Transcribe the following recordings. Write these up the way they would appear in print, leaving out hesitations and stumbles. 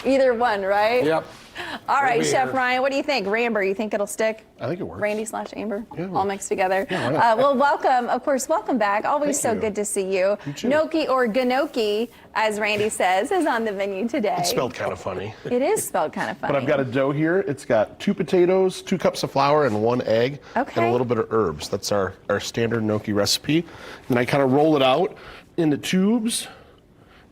Either one, right? Yep. All right, be Chef here. Ryan, what do you think? Amber, you think it'll stick? I think it works. Randy/Amber, Yeah. all mixed together. Yeah, why not? Well, welcome, of course, welcome back. Always Thank so you. good to see you. You too. Gnocchi or gnocchi, as Randy says, is on the menu today. It's spelled kind of funny. It is spelled kind of funny. But I've got a dough here. It's got 2 potatoes, 2 cups of flour, and 1 egg. Okay. And a little bit of herbs. That's our standard gnocchi recipe. And I kind of roll it out into tubes.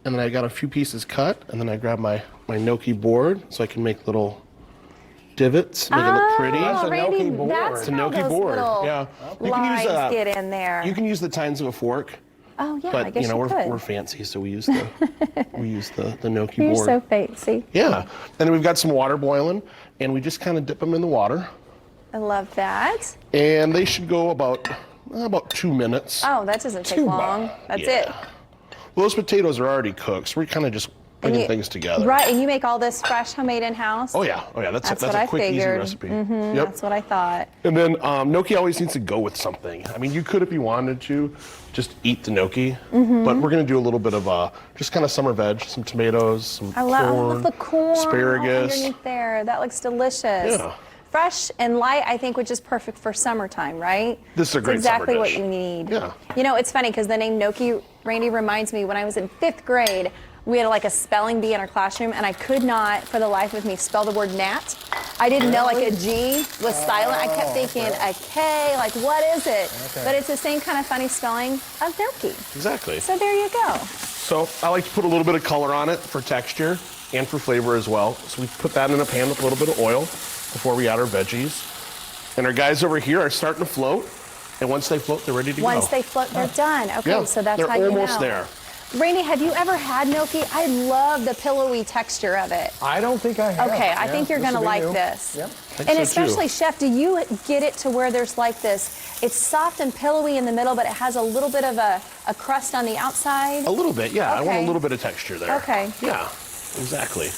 And then I got a few pieces cut. And then I grab my gnocchi board so I can make little divots, make it look pretty. That's a Randy, gnocchi board. that's It's a how gnocchi those board. little Yeah. lines get in there. You can use the tines of a fork. Oh yeah, But I guess we're could. fancy, so we use the gnocchi You're board. so fancy. Yeah. And then we've got some water boiling, and we just kind of dip them in the water. I love that. And they should go about 2 minutes. Oh, that doesn't take long. That's Yeah. it. Well, those potatoes are already cooked, so we're kind of just putting things together. Right, and you make all this fresh, homemade in-house? Oh yeah, that's what a I quick, easy figured. recipe. Yep. That's what I thought. And then gnocchi always needs to go with something. I mean, you could, if you wanted to, just eat the gnocchi, but we're gonna do a little bit of just kind of summer veg, some tomatoes, some I corn, love the corn asparagus. underneath there. That looks delicious. Yeah. Fresh and light, I think, which is perfect for summertime, right? This is a great It's exactly summer what dish. you need. Yeah. You know, it's funny because the name gnocchi, Randy, reminds me when I was in 5th grade, we had like a spelling bee in our classroom, and I could not, for the life of me, spell the word gnat. I didn't know like a G was silent. I kept thinking a K, like what is it? Okay. But it's the same kind of funny spelling of gnocchi. Exactly. So there you go. So I like to put a little bit of color on it for texture and for flavor as well. So we put that in a pan with a little bit of oil before we add our veggies. And our guys over here are starting to float. And once they float, they're ready to go. Once they float, they're done. Okay, Yeah, so that's they're how you know. almost there. Randy, have you ever had gnocchi? I love the pillowy texture of it. I don't think I have. Okay, I Yeah, think you're this gonna will be like new. this. Yep. And so, too. especially, Chef, do you get it to where there's like this, it's soft and pillowy in the middle, but it has a little bit of a crust on the outside? A little bit, yeah. I want Okay. a little bit of texture there. Okay. Yeah, exactly.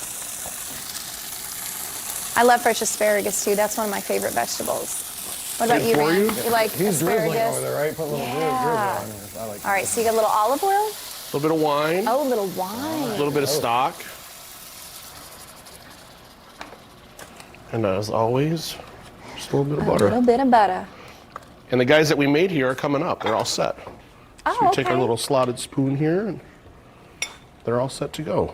I love fresh asparagus too. That's one of my favorite vegetables. What about you, for man? you? You like He's drizzling asparagus? over there, right? Put a little drizzle Yeah. on there. I like All right, so you got a little olive oil? A little bit of wine, Oh, a little a wine. little bit of stock. And as always, just a little bit of A little butter. bit of butter. And the guys that we made here are coming up. They're all set. Oh, So we take our okay. little slotted spoon here, and they're all set to go.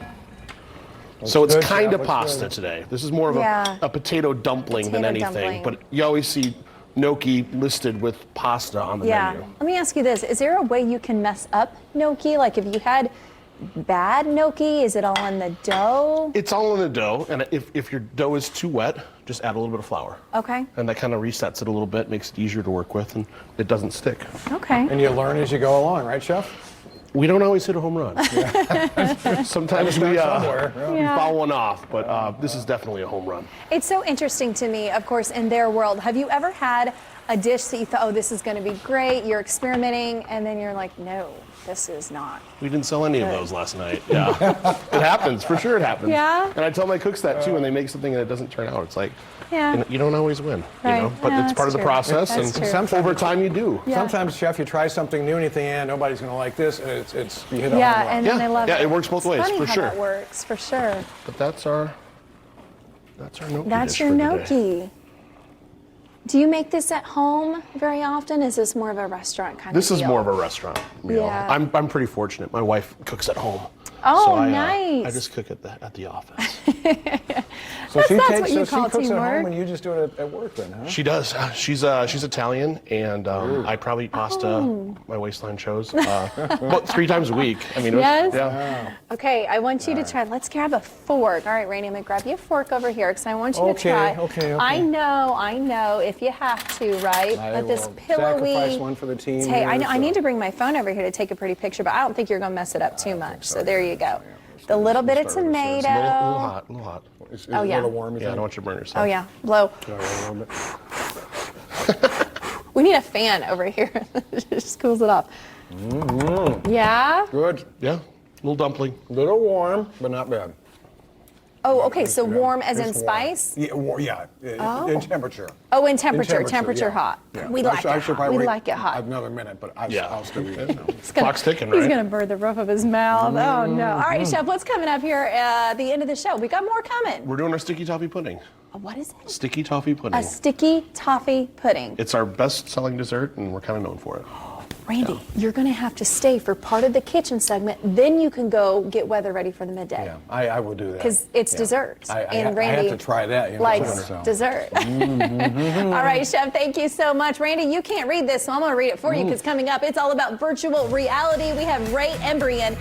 So it's good, kind yeah, of looks pasta good. today. This is more of Yeah. a potato dumpling than Potato anything. dumpling. But you always see gnocchi listed with pasta on the Yeah. menu. Let me ask you this. Is there a way you can mess up gnocchi? Like if you had bad gnocchi, is it all in the dough? It's all in the dough, and if your dough is too wet, just add a little bit of flour. Okay. And that kind of resets it a little bit, makes it easier to work with, and it doesn't stick. Okay. And you learn as you go along, right, Chef? We don't always hit a home run. Sometimes we somewhere, yeah. foul one off, but this is definitely a home run. It's so interesting to me, of course, in their world. Have you ever had a dish that you thought, oh, this is going to be great, you're experimenting, and then you're like, no, this is not? We didn't sell any of those last night. Yeah, it happens. For sure it happens. Yeah? And I tell my cooks that too when they make something and it doesn't turn out. It's like, Yeah. you don't always win, Right. you know? But Yeah, it's part of the that's true. process, That's and true. Sometimes- over time you do. Yeah. Sometimes, Chef, you try something new and you think, yeah, nobody's going to like this, and it's you hit a Yeah, home run. and then Yeah, they love yeah, it. it works both ways, Funny for how sure. that works, for sure. But that's our gnocchi That's dish your for today. gnocchi. Do you make this at home very often? Is this more of a restaurant kind This of is deal? more of a restaurant meal. Yeah. I'm pretty fortunate. My wife cooks at home. Oh, so I, nice. I just cook at the office. So she that's takes, what you so call she cooks at teamwork. home, and you just do it at work, then, huh? She does. She's Italian, and I probably eat pasta. My waistline shows about 3 times a week. I mean, it was, Yes? yeah. Okay, I want you to try. Let's grab a fork. All right, Rainey, I'm gonna grab you a fork over here because I want you to Okay, try. okay. I know. If you have to, right? I but this will pillowy. sacrifice one for the team Hey, here, I know. I so- need to bring my phone over here to take a pretty picture, but I don't think you're gonna mess it up too much. So there you go. The little bit of tomato. It's a little hot. It's Oh, a yeah. little warm, you Yeah, I think? don't want you to burn yourself. Oh yeah, blow. All right, a little bit. We need a fan over here. It just cools it off. Yeah. Good. Yeah, little dumpling. Little warm, but not bad. Oh, okay, so Yeah, warm as in it's warm. spice? Yeah, in temperature. Oh, in temperature, yeah. hot. Yeah. We like it should hot. probably We wait like it hot. Another minute, but I'll still eat it. He's gonna- Clock's ticking, He's right? gonna burn the roof of his mouth. Oh no! All right, Chef, what's coming up here at the end of the show? We got more coming. We're doing our sticky toffee pudding. What is it? Sticky toffee pudding. A sticky toffee pudding. It's our best-selling dessert, and we're kind of known for it. Randy, you're gonna have to stay for part of the kitchen segment. Then you can go get weather ready for the midday. Yeah, I will do that. Because it's dessert. And Randy I have to try that. You know, likes so. dessert. All right, Chef, thank you so much. Randy, you can't read this, so I'm going to read it for you because coming up, it's all about virtual reality. We have Ray Embrian.